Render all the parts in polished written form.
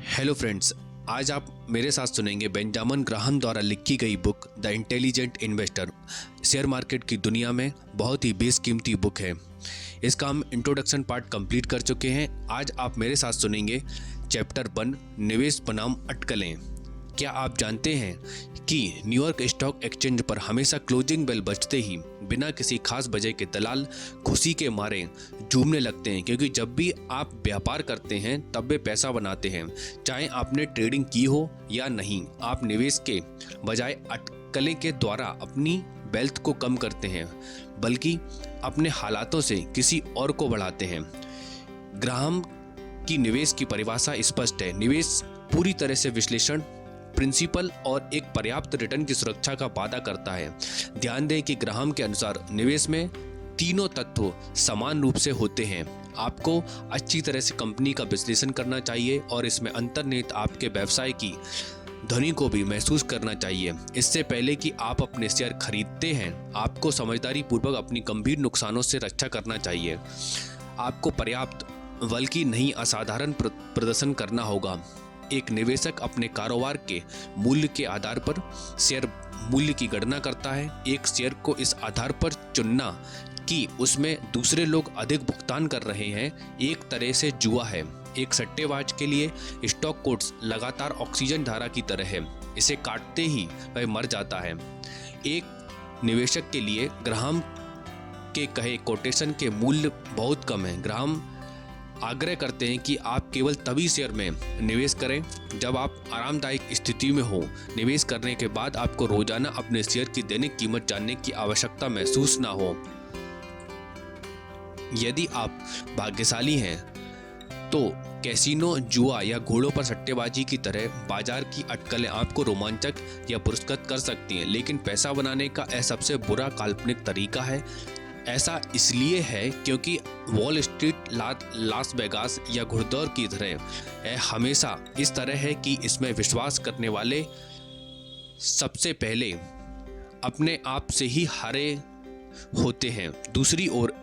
Hello friends, आज आप मेरे साथ सुनेंगे बेंजामिन ग्राहम द्वारा लिखी गई book the intelligent investor. Share market की दुनिया में बहुत ही बेशकीमती बुक है। इसका हम इंट्रोडक्शन पार्ट कंप्लीट कर चुके हैं। आज आप मेरे साथ सुनेंगे चैप्टर 1 निवेश बनाम अटकलें। क्या आप जानते हैं कि न्यूयॉर्क स्टॉक एक्सचेंज पर हमेशा क्लोजिंग बेल बजते ही बिना किसी खास वजह के दलाल खुशी के मारे झूमने लगते हैं, क्योंकि जब भी आप व्यापार करते हैं तब वे पैसा बनाते हैं। चाहे आपने ट्रेडिंग की हो या नहीं, आप निवेश के बजाय अटकलें के द्वारा अपनी वेल्थ को कम करते हैं, बल्कि अपने हालातों से किसी और को बढ़ाते हैं। ग्राहम की निवेश की परिभाषा स्पष्ट है। निवेश पूरी तरह से विश्लेषण, प्रिंसिपल और एक पर्याप्त रिटर्न की सुरक्षा का वादा करता है। ध्यान दें कि ग्राहम के अनुसार निवेश में तीनों तत्व समान रूप से होते हैं। आपको अच्छी तरह से कंपनी का विश्लेषण करना चाहिए और इसमें अंतर्निहित आपके व्यवसाय की ध्वनि को भी महसूस करना चाहिए। इससे पहले कि आप अपने शेयर खरीदते हैं, आपको समझदारी पूर्वक अपनी गंभीर नुकसानों से रक्षा करना चाहिए। आपको पर्याप्त बल्कि नहीं असाधारण प्रदर्शन करना होगा। एक निवेशक अपने कारोबार के मूल्य के आधार पर शेयर मूल्य की गणना करता है। एक शेयर को इस आधार पर चुनना कि उसमें दूसरे लोग अधिक भुगतान कर रहे हैं एक तरह से जुआ है। एक सट्टेबाज के लिए स्टॉक कोट्स लगातार ऑक्सीजन धारा की तरह है, इसे काटते ही वह मर जाता है। एक निवेशक के लिए ग्राहम के कहे कोटेशन के मूल्य बहुत कम है। ग्राहम आग्रह करते हैं कि आप केवल तभी शेयर में निवेश करें जब आप आरामदायक स्थिति में हो। निवेश करने के बाद आपको रोजाना अपने शेयर की दैनिक कीमत जानने की आवश्यकता महसूस ना हो। यदि आप भाग्यशाली हैं तो कैसीनो, जुआ या घोड़ों पर सट्टेबाजी की तरह बाजार की अटकलें आपको रोमांचक या पुरस्कृत कर सकती हैं, लेकिन पैसा बनाने का यह सबसे बुरा काल्पनिक तरीका है। ऐसा इसलिए है क्योंकि वॉल स्ट्रीट, लास वेगास या घुड़दौड़ की तरह हमेशा इस तरह है कि इसमें विश्वास करने वाले सबसे पहले अपने आप से ही हारे होते हैं। दूसरी ओर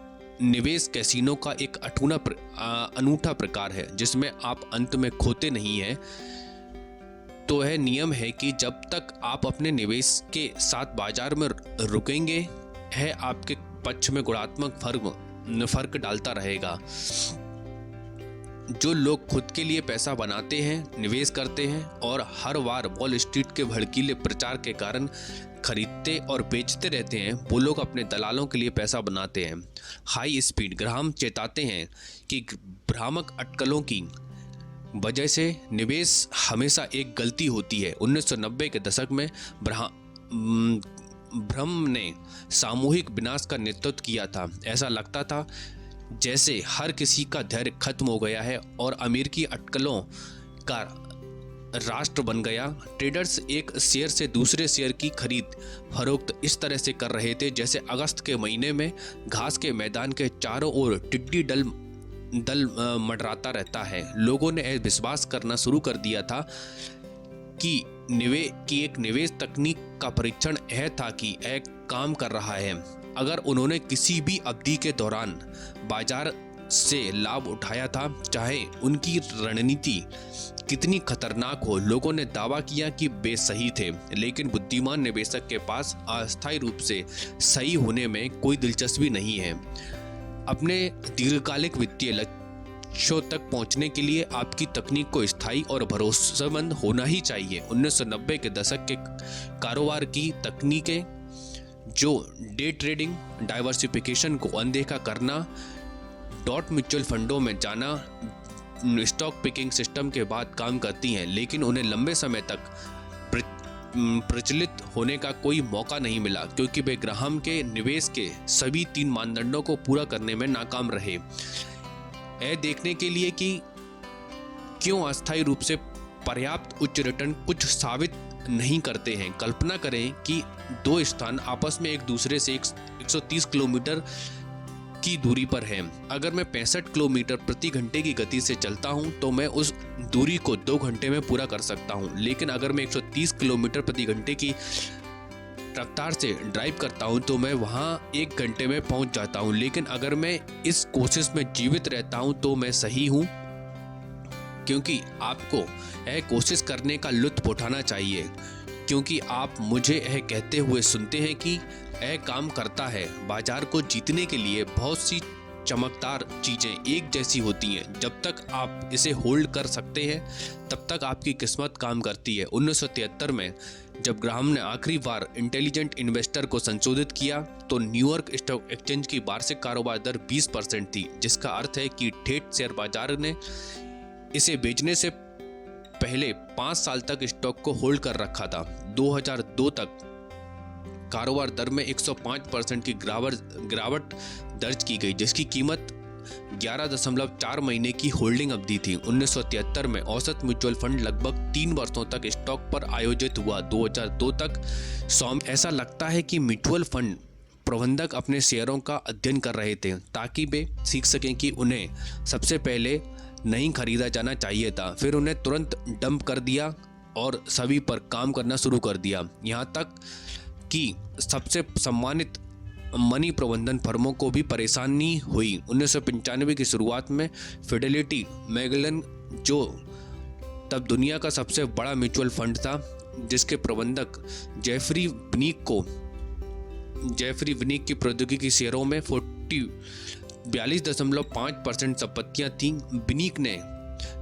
निवेश कैसीनो का एक अनूठा प्रकार है जिसमें आप अंत में खोते नहीं हैं। तो यह नियम है कि जब तक आप अपने निवेश के साथ बाजार में रुकेंगे, है आपके पक्ष में गुणात्मक फर्क डालता रहेगा। जो लोग खुद के लिए पैसा बनाते हैं, निवेश करते हैं और हर बार वॉल स्ट्रीट के भड़कीले प्रचार के कारण खरीदते और बेचते रहते हैं, वो लोग अपने दलालों के लिए पैसा बनाते हैं। हाई स्पीड ग्राहम चेताते हैं कि भ्रामक अटकलों की वजह से निवेश हमेशा एक गलती होती है। 1990 के दशक में भ्रम ने सामूहिक विनाश का नेतृत्व किया था। ऐसा लगता था जैसे हर किसी का धैर्य खत्म हो गया है और अमेरिकी अटकलों का राष्ट्र बन गया। ट्रेडर्स एक शेयर से दूसरे शेयर की खरीद फरोख्त इस तरह से कर रहे थे जैसे अगस्त के महीने में घास के मैदान के चारों ओर टिड्डी दल मंडराता रहता है। लोगों ने यह विश्वास करना शुरू कर दिया था कि एक निवेश तकनीक का परीक्षण यह था कि यह काम कर रहा है। अगर उन्होंने किसी भी अवधि के दौरान बाजार से लाभ उठाया था, चाहे उनकी रणनीति कितनी खतरनाक हो, लोगों ने दावा किया कि वे सही थे। लेकिन बुद्धिमान निवेशक के पास अस्थायी रूप से सही होने में कोई दिलचस्पी नहीं है। अपने दीर्घकालिक वित्तीय लक्ष्यों तक पहुंचने के लिए आपकी तकनीक को स्थायी और भरोसेमंद होना ही चाहिए। 1990 के दशक के कारोबार की तकनीकें, जो डे ट्रेडिंग, डाइवर्सिफिकेशन को अनदेखा करना, डॉट म्यूचुअल फंडों में जाना, स्टॉक पिकिंग सिस्टम के बाद काम करती हैं, लेकिन उन्हें लंबे समय तक प्रचलित होने का कोई मौका नहीं मिला क्योंकि वे ग्राहम के निवेश के सभी 3 मानदंडों को पूरा करने में नाकाम रहे। यह देखने के लिए कि क्यों अस्थायी रूप से पर्याप्त उच्च रिटर्न कुछ साबित नहीं करते हैं, कल्पना करें कि 2 स्थान आपस में एक दूसरे से 130 किलोमीटर की दूरी पर है। अगर मैं 65 किलोमीटर प्रति घंटे की गति से चलता हूं तो मैं उस दूरी को 2 घंटे में पूरा कर सकता हूं, लेकिन अगर मैं 130 किलोमीटर प्रति घंटे की रफ्तार से ड्राइव करता हूं तो मैं वहां 1 घंटे में पहुंच जाता हूं। लेकिन अगर मैं इस कोशिश में जीवित रहता हूं तो मैं सही हूं। क्योंकि आपको यह कोशिश करने का लुत्फ उठाना चाहिए, क्योंकि आप मुझे यह कहते हुए सुनते हैं कि यह काम करता है। बाजार को जीतने के लिए बहुत सी चमकदार चीज़ें एक जैसी होती हैं। जब तक आप इसे होल्ड कर सकते हैं तब तक आपकी किस्मत काम करती है। 1973 में जब ग्राहम ने आखिरी बार इंटेलिजेंट इन्वेस्टर को संशोधित किया तो न्यूयॉर्क स्टॉक एक्सचेंज की वार्षिक कारोबार दर 20% थी, जिसका अर्थ है कि ठेठ शेयर बाजार ने इसे बेचने से पहले 5 साल तक स्टॉक को होल्ड कर रखा था। 2002 तक कारोबार दर में 105% की गिरावट दर्ज की गई, जिसकी कीमत 11.4 महीने की होल्डिंग अवधि थी। 1973 में औसत म्यूचुअल फंड लगभग 3 वर्षों तक स्टॉक पर आयोजित हुआ। 2002 तक ऐसा लगता है कि म्यूचुअल फंड प्रबंधक अपने शेयरों का अध्ययन कर रहे थे ताकि वे सीख सकें कि उन्हें सबसे पहले नहीं खरीदा जाना चाहिए था, फिर उन्हें तुरंत डंप कर दिया और सभी पर काम करना शुरू कर दिया। यहाँ तक कि सबसे सम्मानित मनी प्रबंधन फर्मों को भी परेशानी हुई। 1995 की शुरुआत में फिडेलिटी मैगलन, जो तब दुनिया का सबसे बड़ा म्यूचुअल फंड था, जिसके प्रबंधक जेफरी विनिक की प्रौद्योगिकी शेयरों में 42.5% संपत्तियां थीं। विनिक ने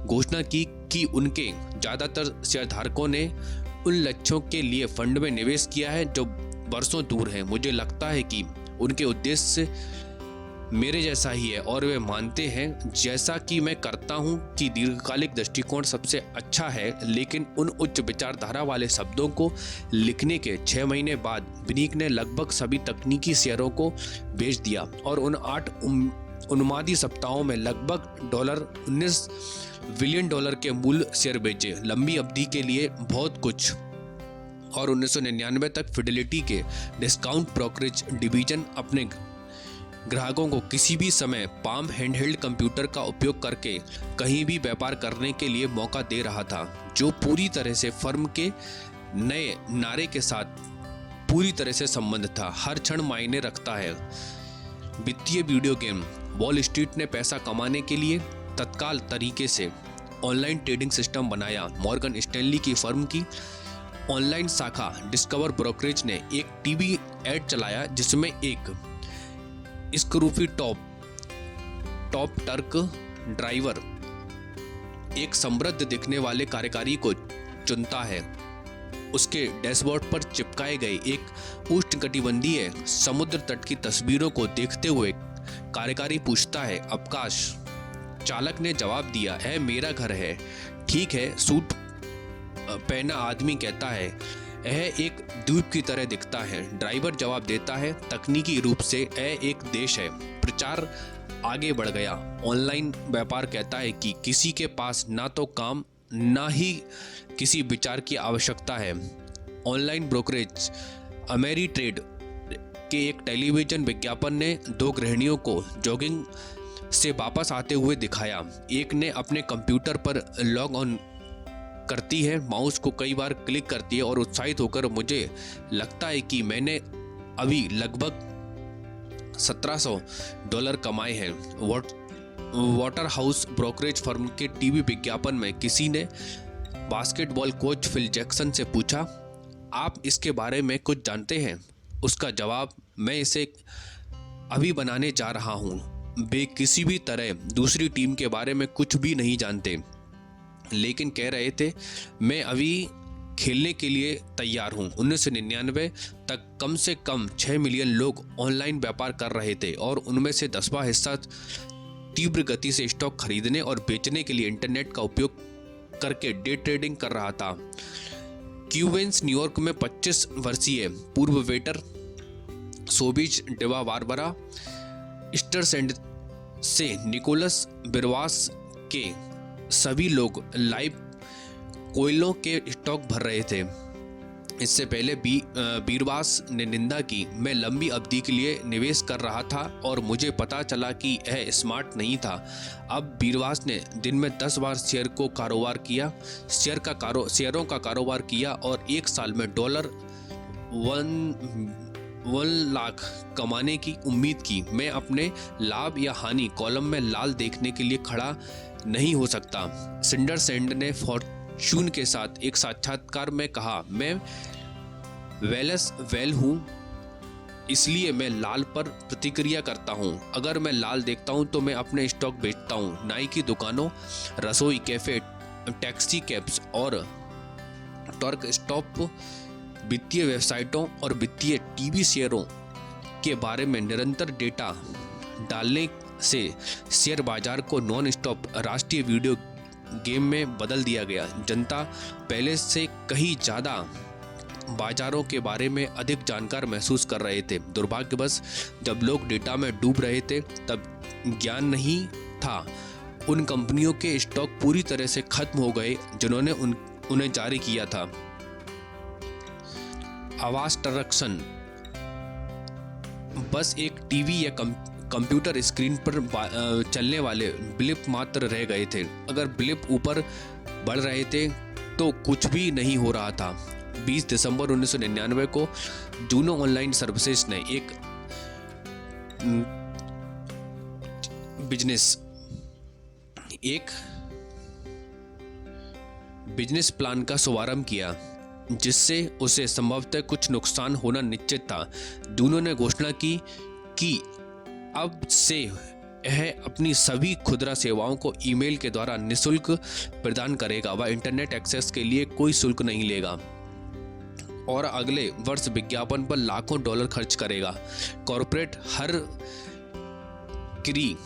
घोषणा की कि उनके ज़्यादातर शेयरधारकों ने उन लक्ष्यों के लिए फंड में निवेश किया है जो वर्षों दूर हैं। मुझे लगता है कि उनके उद्देश्य मेरे जैसा ही है और वे मानते हैं, जैसा कि मैं करता हूं, कि दीर्घकालिक दृष्टिकोण सबसे अच्छा है। लेकिन उन उच्च विचारधारा वाले शब्दों को लिखने के 6 महीने बाद विनिक ने लगभग सभी तकनीकी शेयरों को बेच दिया और उन 8 उन्मादी सप्ताहों में लगभग $19 बिलियन के मूल शेयर बेचे। लंबी अवधि के लिए बहुत कुछ। और 1999 तक फिडेलिटी के डिस्काउंट ब्रोकरेज डिवीजन अपने ग्राहकों को किसी भी समय पाम हैंडहेल्ड कंप्यूटर का उपयोग करके कहीं भी व्यापार करने के लिए मौका दे रहा था, जो पूरी तरह से फर्म के नए नारे के साथ पूरी तरह से संबंध था। हर क्षण मायने रखता है। वित्तीय वीडियो गेम। वॉल स्ट्रीट ने पैसा कमाने के लिए तत्काल तरीके से ऑनलाइन ट्रेडिंग सिस्टम बनाया। मॉर्गन स्टैनली की फर्म की ऑनलाइन शाखा डिस्कवर ब्रोकरेज ने एक टीवी ऐड चलाया जिसमें एक स्क्रूफी टॉप ट्रक ड्राइवर एक समृद्ध दिखने वाले कार्यकारी को चुनता है। उसके डैशबोर्ड पर चिपकाए गए एक उष्णकटिबंधीय समुद्र तट की तस्वीरों को देखते हुए कार्यकारी पूछता है, अवकाश? चालक ने जवाब दिया, यह मेरा घर है। ठीक है, सूट पहना आदमी कहता है, यह एक द्वीप की तरह दिखता है। ड्राइवर जवाब देता है, तकनीकी रूप से यह एक देश है। प्रचार आगे बढ़ गया। ऑनलाइन व्यापार कहता है कि किसी के पास ना तो काम ना ही किसी विचार की आवश्यकता है। Online brokerage. अमेरिट्रेड के एक टेलीविजन विज्ञापन ने 2 गृहिणियों को जॉगिंग से वापस आते हुए दिखाया। एक ने अपने कंप्यूटर पर लॉग ऑन करती है, माउस को कई बार क्लिक करती है और उत्साहित होकर, मुझे लगता है कि मैंने अभी लगभग $1700 कमाए हैं। वाटर हाउस ब्रोकरेज फर्म के टीवी विज्ञापन में किसी ने बास्केटबॉल कोच फिल जैक्सन से पूछा, आप इसके बारे में कुछ जानते हैं? उसका जवाब, मैं इसे अभी बनाने जा रहा हूँ। वे किसी भी तरह दूसरी टीम के बारे में कुछ भी नहीं जानते, लेकिन कह रहे थे, मैं अभी खेलने के लिए तैयार हूँ। 1999 तक कम से कम 6 मिलियन लोग ऑनलाइन व्यापार कर रहे थे और उनमें से 10वां हिस्सा तीव्र गति से स्टॉक खरीदने और बेचने के लिए इंटरनेट का उपयोग करके डे ट्रेडिंग कर रहा था। क्यूवेंस न्यूयॉर्क में 25 वर्षीय पूर्व वेटर सोबिज डेवा बारबरा स्टरसेंड से निकोलस बिरवास के सभी लोग लाइव कोयलों के स्टॉक भर रहे थे। इससे पहले बीरवास ने निंदा की, मैं लंबी अवधि के लिए निवेश कर रहा था और मुझे पता चला कि यह स्मार्ट नहीं था। अब बीरवास ने दिन में 10 बार शेयरों का कारोबार किया और 1 साल में $1 1 लाख कमाने की उम्मीद की। मैं अपने लाभ या हानि कॉलम में लाल देखने के लिए खड़ा नहीं हो सकता। सिंडर सैंड ने फॉर्च्यून के साथ एक साक्षात्कार में कहा, मैं वेल हूँ, इसलिए मैं लाल पर प्रतिक्रिया करता हूँ। अगर मैं लाल देखता हूँ तो मैं अपने स्टॉक बेचता हूँ। नाई की दुकानों, रसोई, कैफे, टैक्सी कैब्स और टर्क स्टॉप वित्तीय वेबसाइटों और वित्तीय टीवी शेयरों के बारे में निरंतर डेटा डालने से शेयर बाजार को नॉन स्टॉप राष्ट्रीय वीडियो गेम में बदल दिया गया। जनता पहले से कहीं ज़्यादा बाजारों के बारे में अधिक जानकार महसूस कर रहे थे। दुर्भाग्यवश जब लोग डेटा में डूब रहे थे तब ज्ञान नहीं था। उन कंपनियों के स्टॉक पूरी तरह से खत्म हो गए जिन्होंने उन्हें जारी किया था। आवाज ट्रंक्शन बस एक टीवी या कंप्यूटर स्क्रीन पर चलने वाले ब्लिप मात्र रह गए थे। अगर ब्लिप ऊपर बढ़ रहे थे तो कुछ भी नहीं हो रहा था। 20 दिसंबर 1999 को जूनो ऑनलाइन सर्विसेज ने एक बिजनेस प्लान का शुभारंभ किया जिससे उसे संभवतः कुछ नुकसान होना निश्चित था। जूनो ने घोषणा की कि अब से यह अपनी सभी खुदरा सेवाओं को ईमेल के द्वारा निःशुल्क प्रदान करेगा। वह इंटरनेट एक्सेस के लिए कोई शुल्क नहीं लेगा और अगले वर्ष विज्ञापन पर लाखों डॉलर खर्च करेगा। कॉर्पोरेट हर की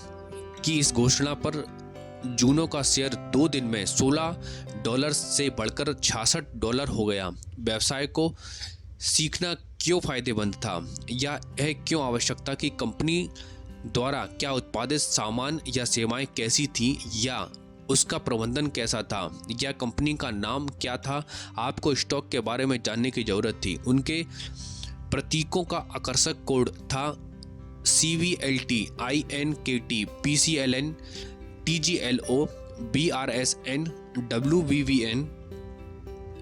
इस घोषणा पर जूनो का शेयर 2 दिन में $16 से बढ़कर $66 हो गया। व्यवसाय को सीखना क्यों फायदेमंद था, या यह क्यों आवश्यक था कि कंपनी द्वारा क्या उत्पादित सामान या सेवाएं कैसी थी, या उसका प्रबंधन कैसा था, या कंपनी का नाम क्या था। आपको स्टॉक के बारे में जानने की जरूरत थी। उनके प्रतीकों का आकर्षक कोड था CVLT, INKT, PCLN, TGLO, BRSN, WVVN।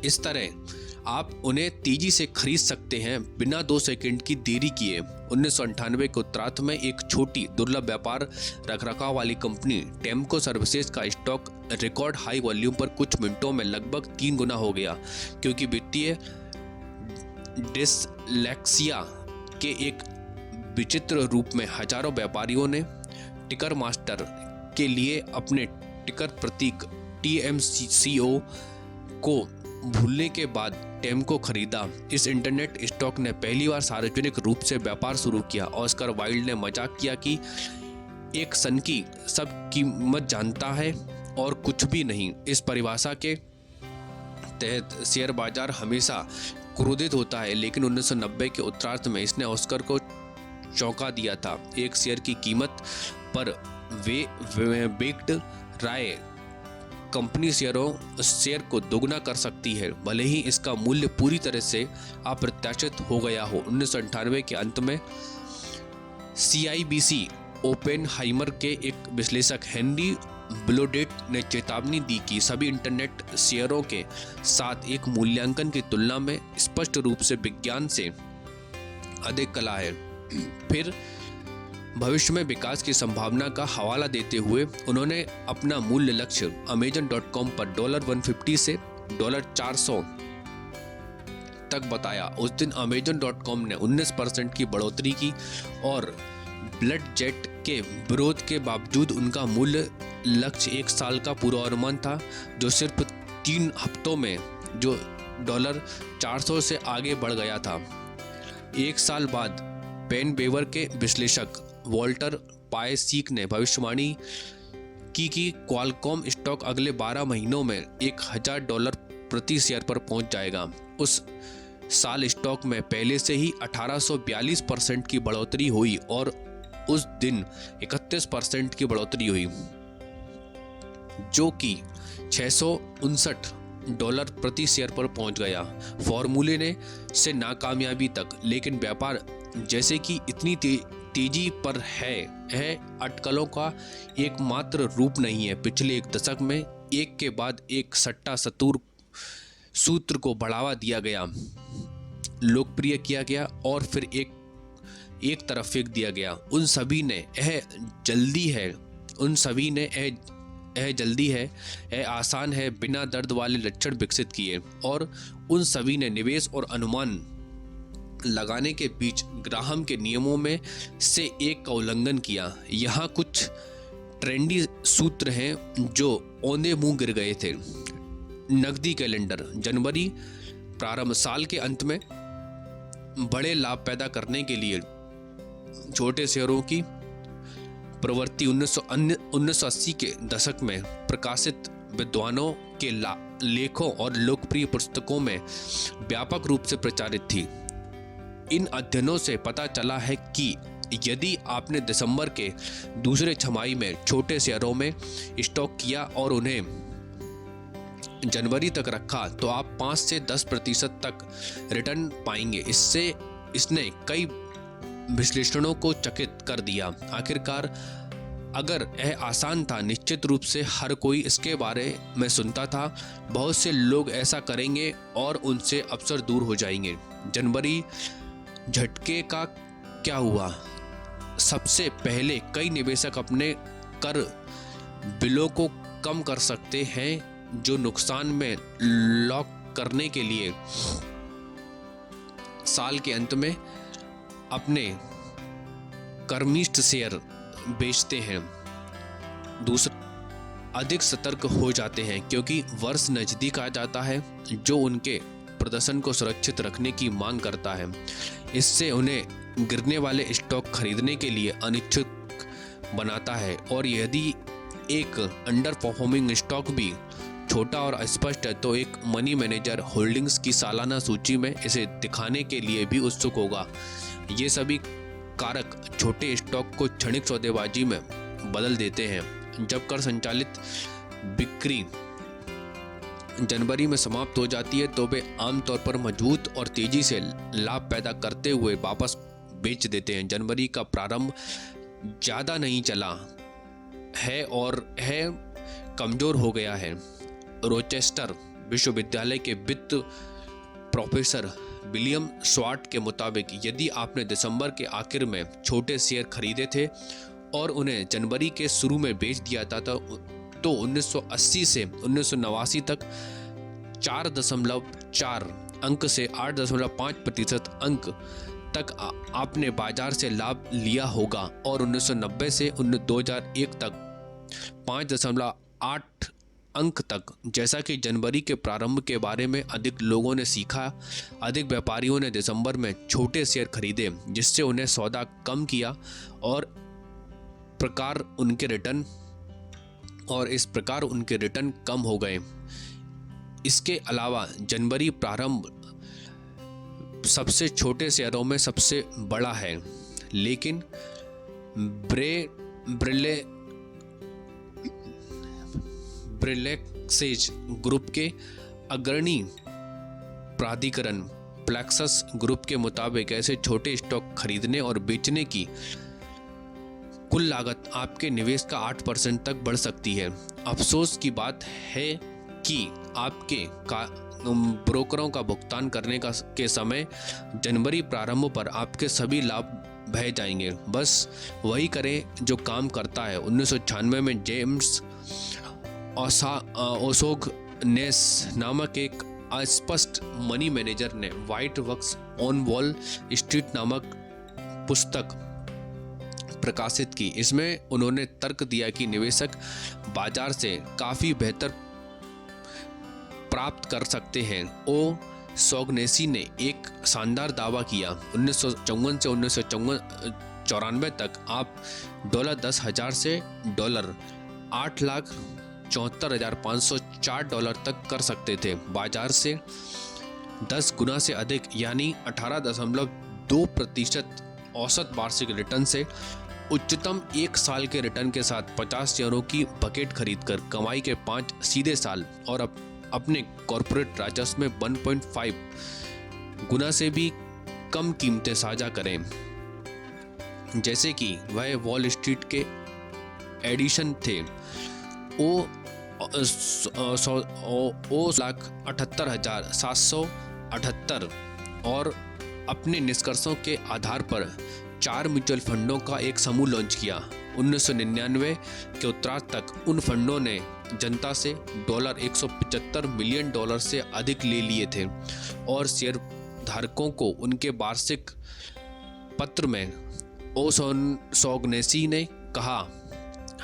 इस तरह आप उन्हें तेजी से खरीद सकते हैं बिना 2 सेकंड की देरी किए। 1998 के उत्तरार्ध में एक छोटी दुर्लभ व्यापार रखरखाव वाली कंपनी टेम्को सर्विसेज का स्टॉक रिकॉर्ड हाई वॉल्यूम पर कुछ मिनटों में लगभग 3 गुना हो गया, क्योंकि वित्तीय डिसलेक्सिया के एक विचित्र रूप में हजारों व्यापारियों ने टिकर मास्टर के लिए अपने टिकर प्रतीक TMCO को भूलने के बाद टेम्को खरीदा। इस इंटरनेट स्टॉक ने पहली बार सार्वजनिक रूप से व्यापार शुरू किया। ऑस्कर वाइल्ड ने मजाक किया कि एक सनकी सब कीमत जानता है और कुछ भी नहीं। इस परिभाषा के तहत शेयर बाजार हमेशा क्रोधित होता है, लेकिन 1990 के उत्तरार्ध में इसने ऑस्कर को चौंका दिया था। एक शेयर की कीमत पर बेक्ड राय कंपनी शेयर को दोगुना कर सकती है, भले ही इसका मूल्य पूरी तरह से अप्रत्याशित हो गया हो। 1998 के अंत में CIBC ओपेनहाइमर के एक विश्लेषक हेनरी ब्लोडेट ने चेतावनी दी कि सभी इंटरनेट शेयरों के साथ एक मूल्यांकन की तुलना में स्पष्ट रूप से विज्ञान से अधिक कला है। फिर भविष्य में विकास की संभावना का हवाला देते हुए उन्होंने अपना मूल्य लक्ष्य Amazon.com पर $150 से $400 तक बताया। उस दिन Amazon.com ने 19% की बढ़ोतरी की और ब्लड जेट के विरोध के बावजूद उनका मूल्य लक्ष्य 1 साल का पूर्वानुमान था, जो सिर्फ 3 हफ्तों में जो $400 से आगे बढ़ गया था। 1 साल बाद पेन बेवर के विश्लेषक वॉल्टर पायसीक ने भविष्यवाणी की कि क्वालकॉम स्टॉक अगले 12 महीनों में $1000 प्रति शेयर पर पहुंच जाएगा। उस साल स्टॉक में पहले से ही 1842% की बढ़ोतरी हुई और उस दिन 31% की बढ़ोतरी हुई, जो कि $659 प्रति शेयर पर पहुंच गया। फॉर्मूले ने से नाकामयाबी तक, लेकिन व्यापार जैसे कि इतनी तेजी पर है, यह अटकलों का एकमात्र रूप नहीं है। पिछले 1 दशक में एक के बाद एक सट्टा सूत्र को बढ़ावा दिया गया, लोकप्रिय किया गया और फिर एक एक तरफ फेंक दिया गया। उन सभी ने यह जल्दी है, यह आसान है बिना दर्द वाले लक्षण विकसित किए, और उन सभी ने निवेश और अनुमान लगाने के बीच ग्राहम के नियमों में से एक का उल्लंघन किया। यहाँ कुछ ट्रेंडी सूत्र हैं जो औंधे मुंह गिर गए थे। नकदी कैलेंडर। जनवरी प्रारंभ। साल के अंत में बड़े लाभ पैदा करने के लिए छोटे शेयरों की प्रवृत्ति 1980 के दशक में प्रकाशित विद्वानों के लेखों और लोकप्रिय पुस्तकों में व्यापक रूप से प्रचारित थी। इन अध्ययनों से पता चला है कि यदि आपने दिसंबर के दूसरे छमाही में छोटे शेयरों में स्टॉक किया और उन्हें जनवरी तक रखा तो आप 5 से 10% तक रिटर्न पाएंगे। इसने कई विश्लेषणों को चकित कर दिया। आखिरकार अगर यह आसान था, निश्चित रूप से हर कोई इसके बारे में सुनता था। बहुत से लोग ऐसा करेंगे और उनसे अवसर दूर हो जाएंगे। जनवरी झटके का क्या हुआ? सबसे पहले कई निवेशक अपने कर बिलों को कम कर सकते हैं, जो नुकसान में लॉक करने के लिए साल के अंत में अपने कर्मिष्ठ शेयर बेचते हैं। दूसरा, अधिक सतर्क हो जाते हैं क्योंकि वर्ष नजदीक आ जाता है जो उनके प्रदर्शन को सुरक्षित रखने की मांग करता है। इससे उन्हें गिरने वाले स्टॉक खरीदने के लिए अनिच्छुक बनाता है, और यदि एक अंडर परफॉर्मिंग स्टॉक भी छोटा और अस्पष्ट है तो एक मनी मैनेजर होल्डिंग्स की सालाना सूची में इसे दिखाने के लिए भी उत्सुक होगा। ये सभी कारक छोटे स्टॉक को क्षणिक सौदेबाजी में बदल देते हैं। जब कर संचालित बिक्री जनवरी में समाप्त हो जाती है तो वे आमतौर पर मजबूत और तेजी से लाभ पैदा करते हुए वापस बेच देते हैं। जनवरी का प्रारंभ ज़्यादा नहीं चला है और कमज़ोर हो गया है। रोचेस्टर विश्वविद्यालय के वित्त प्रोफेसर विलियम स्वार्ट के मुताबिक यदि आपने दिसंबर के आखिर में छोटे शेयर खरीदे थे और उन्हें जनवरी के शुरू में बेच दिया था तो 1980 से 1989 तक 4.4 अंक से 8.5% अंक तक आपने बाजार से लाभ लिया होगा, और 1990 से 2001 तक 5.8 अंक तक। जैसा कि जनवरी के प्रारंभ के बारे में अधिक लोगों ने सीखा, अधिक व्यापारियों ने दिसंबर में छोटे शेयर खरीदे, जिससे उन्हें सौदा कम किया और इस प्रकार उनके रिटर्न कम हो गए। इसके अलावा जनवरी प्रारंभ सबसे छोटे शेयरों में सबसे बड़ा है, लेकिन ब्रिलेक्सेज ग्रुप के अग्रणी प्राधिकरण प्लेक्सस ग्रुप के मुताबिक ऐसे छोटे स्टॉक खरीदने और बेचने की कुल लागत आपके निवेश का 8% तक बढ़ सकती है। अफसोस की बात है कि आपके ब्रोकरों का भुगतान करने के समय जनवरी प्रारंभ पर आपके सभी लाभ बह जाएंगे। बस वही करें जो काम करता है। 1996 में जेम्स ओसोग नेस नामक एक अस्पष्ट मनी मैनेजर ने white works on wall street नामक पुस्तक प्रकाशित की। इसमें उन्होंने तर्क दिया कि निवेशक बाजार से काफ़ी बेहतर प्राप्त कर सकते हैं। सोगनेसी ने एक शानदार दावा किया। 1954 से 1994 तक आप $10,000 से $8,74,504 तक कर सकते थे। बाजार से 10 गुना से अधिक यानी 18.2% औसत वार्षिक रिटर्न से उच्चतम एक साल के रिटर्न के साथ 50 शेयरों की बकेट खरीदकर कमाई के 5 सीधे साल और अपने कॉर्पोरेट राजस्व में 1.5 गुना से भी कम कीमतें साझा करें। जैसे कि वह वॉल स्ट्रीट के एडिशन थे। ओ 1,78,778 और अपने निष्कर्षों के आधार पर 4 म्यूचुअल फंडों का एक समूह लॉन्च किया। 1999 के उत्तरार्ध तक उन फंडों ने जनता से $175 मिलियन से अधिक ले लिए थे और शेयर धारकों को उनके वार्षिक पत्र में ओशोगनेसी ने कहा,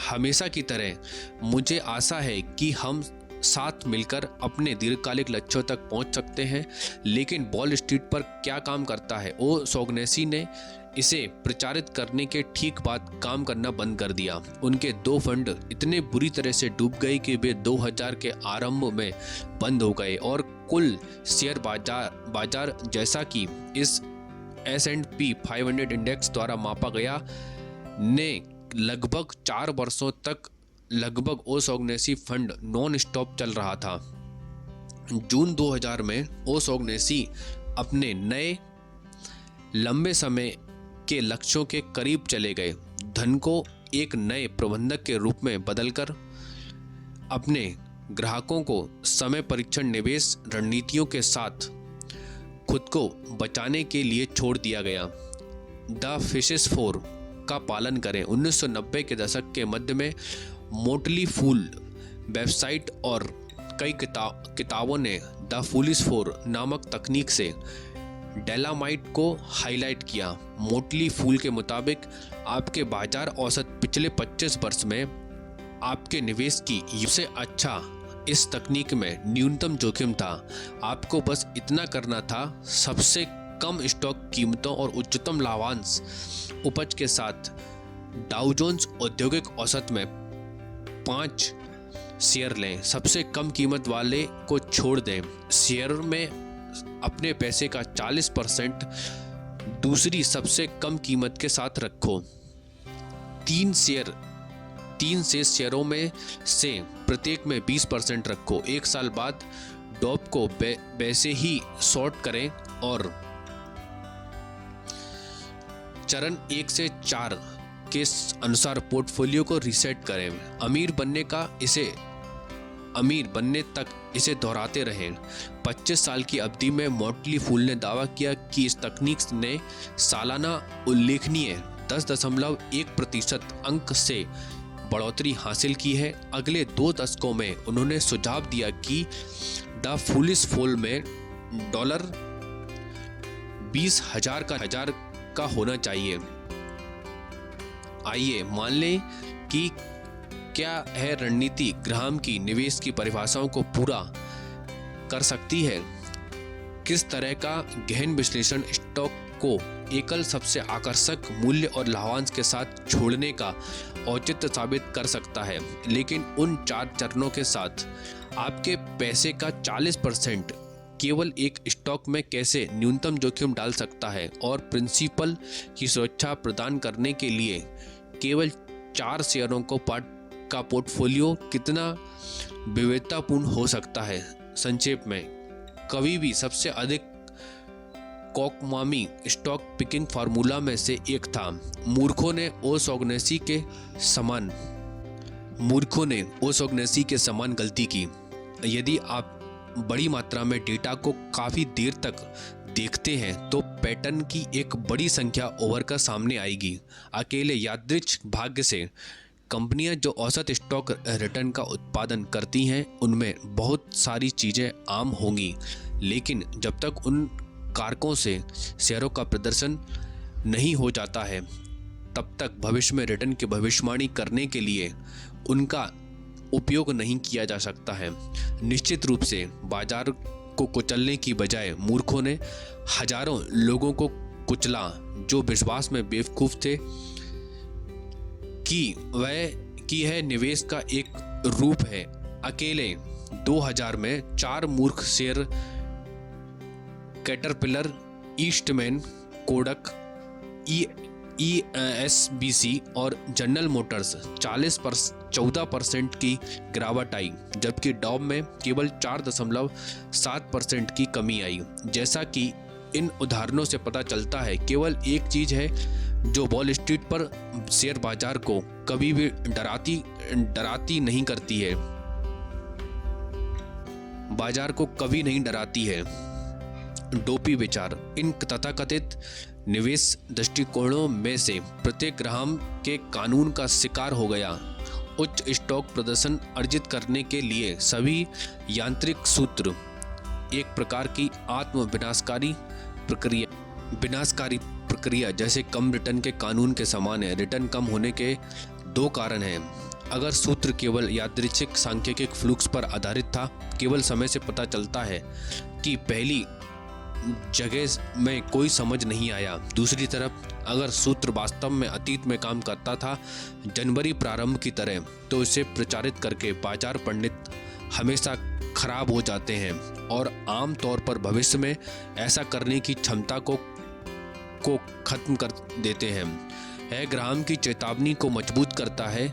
हमेशा की तरह मुझे आशा है कि हम साथ मिलकर अपने दीर्घकालिक लक्ष्यों तक पहुंच सकते हैं, लेकिन वॉल स्ट्रीट पर क्या काम करता है। ओशोगनेसी ने इसे प्रचारित करने के ठीक बाद काम करना बंद कर दिया। उनके 2 फंड इतने बुरी तरह से डूब गए कि वे 2000 के आरंभ में बंद हो गए और कुल शेयर बाजार जैसा कि इस S&P 500 इंडेक्स द्वारा मापा गया ने लगभग 4 वर्षों तक लगभग ओशोगनेसी फंड नॉन स्टॉप चल रहा था। जून 2000 में ओशोगनेसी अपने नए लंबे समय के लक्ष्यों के करीब चले गए। धन को एक नए प्रबंधक के रूप में बदलकर अपने ग्राहकों को समय परीक्षण निवेश रणनीतियों के साथ खुद को बचाने के लिए छोड़ दिया गया। द फिशेस 4 का पालन करें। 1990 के दशक के मध्य में मोटली फूल वेबसाइट और कई किताबों ने द फूलिश 4 नामक तकनीक से डेलामाइट को हाईलाइट किया। मोटली फूल के मुताबिक आपके बाजार औसत पिछले 25 वर्ष में आपके निवेश की सबसे अच्छा इस तकनीक में न्यूनतम जोखिम था। आपको बस इतना करना था, सबसे कम स्टॉक कीमतों और उच्चतम लाभांश उपज के साथ डाउ जोन्स औद्योगिक औसत में 5 शेयर लें, सबसे कम कीमत वाले को छोड़ दें, शेयर में अपने पैसे का 40% दूसरी सबसे कम कीमत के साथ रखो। 3 शेष शेयरों में से प्रत्येक में 20% रखो। 1 साल बाद डॉप को वैसे ही शॉर्ट करें और चरण 1 से 4 के अनुसार पोर्टफोलियो को रीसेट करें। अमीर बनने तक इसे दोहराते रहें। 25 साल की अवधि में मोटली फूल ने दावा किया कि इस तकनीक ने सालाना उल्लेखनीय 10.1% अंक से बढ़ोतरी हासिल की है। अगले 2 दशकों में उन्होंने सुझाव दिया कि द फूलिश 4 में $20,000 का होना चाहिए। आइए मान लें कि क्या है रणनीति ग्राहम की निवेश की परिभाषाओं को पूरा कर सकती है। किस तरह का गहन विश्लेषण स्टॉक को एकल सबसे आकर्षक मूल्य और लाभांश के साथ छोड़ने का औचित्य साबित कर सकता है, लेकिन उन 4 चरणों के साथ आपके पैसे का 40% केवल एक स्टॉक में कैसे न्यूनतम जोखिम डाल सकता है और प्रिंसिपल की सुरक्षा प्रदान करने के लिए केवल 4 शेयरों का पोर्टफोलियो कितना विविधतापूर्ण हो सकता है। संक्षेप में, कभी भी सबसे अधिक कॉकमामी स्टॉक पिकिंग फार्मूला में से एक था। मूर्खों ने ओशोगनेसी के समान गलती की। यदि आप बड़ी मात्रा में डेटा को काफ़ी देर तक देखते हैं तो पैटर्न की एक बड़ी संख्या उभरकर सामने आएगी। अकेले यादृच्छिक भाग्य से कंपनियां जो औसत स्टॉक रिटर्न का उत्पादन करती हैं उनमें बहुत सारी चीज़ें आम होंगी, लेकिन जब तक उन कारकों से शेयरों का प्रदर्शन नहीं हो जाता है तब तक भविष्य में रिटर्न की भविष्यवाणी करने के लिए उनका उपयोग नहीं किया जा सकता है। निश्चित रूप से बाजार को कुचलने की बजाय मूर्खों ने हजारों लोगों को कुचला जो विश्वास में बेवकूफ़ थे कि यह निवेश का एक रूप है। अकेले 2000 में 4 मूर्ख share caterpillar, Eastman, Kodak, ESBC और जनरल मोटर्स 14% की गिरावट आई, जबकि डॉव में केवल 4.7% की कमी आई। जैसा कि इन उदाहरणों से पता चलता है, केवल एक चीज़ है जो वॉल स्ट्रीट पर शेयर बाजार को कभी भी डराती नहीं करती है। बाजार को कभी नहीं डराती है। डोपी विचार। इन तथाकथित निवेश दृष्टिकोणों में से प्रत्येक ग्राहम के कानून का शिकार हो गया। उच्च स्टॉक प्रदर्शन अर्जित करने के लिए सभी यांत्रिक सूत्र एक प्रकार की आत्म विनाशकारी प्रक्रिया जैसे कम रिटर्न के कानून के समान है। रिटर्न कम होने के दो कारण हैं। अगर सूत्र केवल यादृच्छिक सांख्यिकीय फ्लूक्स पर आधारित था, केवल समय से पता चलता है कि पहली जगह में कोई समझ नहीं आया। दूसरी तरफ अगर सूत्र वास्तव में अतीत में काम करता था, जनवरी प्रारंभ की तरह, तो इसे प्रचारित करके बाजार पंडित हमेशा खराब हो जाते हैं और आम तौर पर भविष्य में ऐसा करने की क्षमता को खत्म कर देते हैं। यह ग्राहम की चेतावनी को मजबूत करता है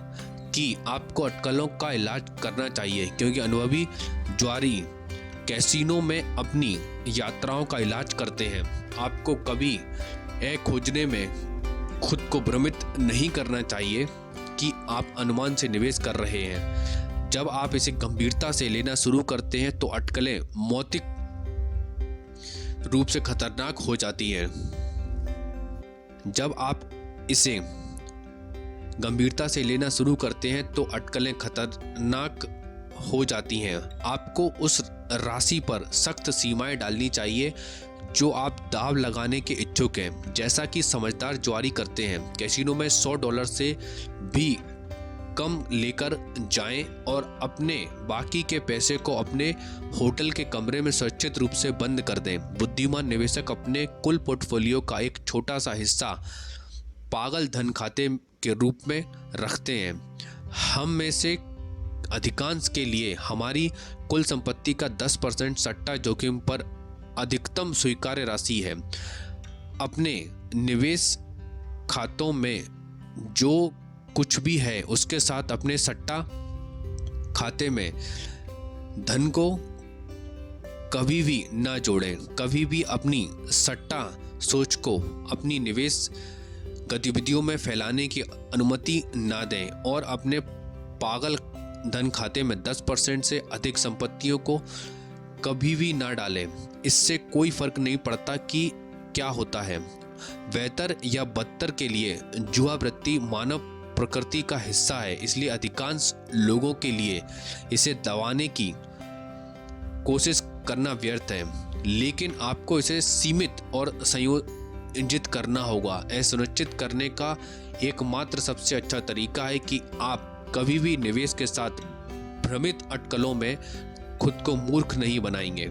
कि आपको अटकलों का इलाज करना चाहिए, क्योंकि अनुभवी जुआरी कैसीनो में अपनी यात्राओं का इलाज करते हैं। आपको कभी यह खोजने में खुद को भ्रमित नहीं करना चाहिए कि आप अनुमान से निवेश कर रहे हैं। जब आप इसे गंभीरता से लेना शुरू करते हैं तो अटकलें मौतिक रूप से खतरनाक हो जाती हैं। जब आप इसे गंभीरता से लेना शुरू करते हैं तो अटकलें खतरनाक हो जाती हैं। आपको उस राशि पर सख्त सीमाएं डालनी चाहिए जो आप दाव लगाने के इच्छुक हैं, जैसा कि समझदार जुआरी करते हैं। कैसीनो में $100 से भी कम लेकर जाएं और अपने बाकी के पैसे को अपने होटल के कमरे में सुरक्षित रूप से बंद कर दें। बुद्धिमान निवेशक अपने कुल पोर्टफोलियो का एक छोटा सा हिस्सा पागल धन खाते के रूप में रखते हैं। हम में से अधिकांश के लिए हमारी कुल संपत्ति का 10% सट्टा जोखिम पर अधिकतम स्वीकार्य राशि है। अपने निवेश खातों में जो कुछ भी है उसके साथ अपने सट्टा खाते में धन को कभी भी ना जोड़ें। कभी भी अपनी सट्टा सोच को अपनी निवेश गतिविधियों में फैलाने की अनुमति ना दें और अपने पागल धन खाते में 10% से अधिक संपत्तियों को कभी भी ना डालें। इससे कोई फर्क नहीं पड़ता कि क्या होता है। बेहतर या बदतर के लिए जुआ वृत्ति मानव प्रकृति का हिस्सा है, इसलिए अधिकांश लोगों के लिए इसे दबाने की कोशिश करना व्यर्थ है। लेकिन आपको इसे सीमित और संयोजित करना होगा। यह सुनिश्चित करने का एकमात्र सबसे अच्छा तरीका है कि आप कभी भी निवेश के साथ भ्रमित अटकलों में खुद को मूर्ख नहीं बनाएंगे।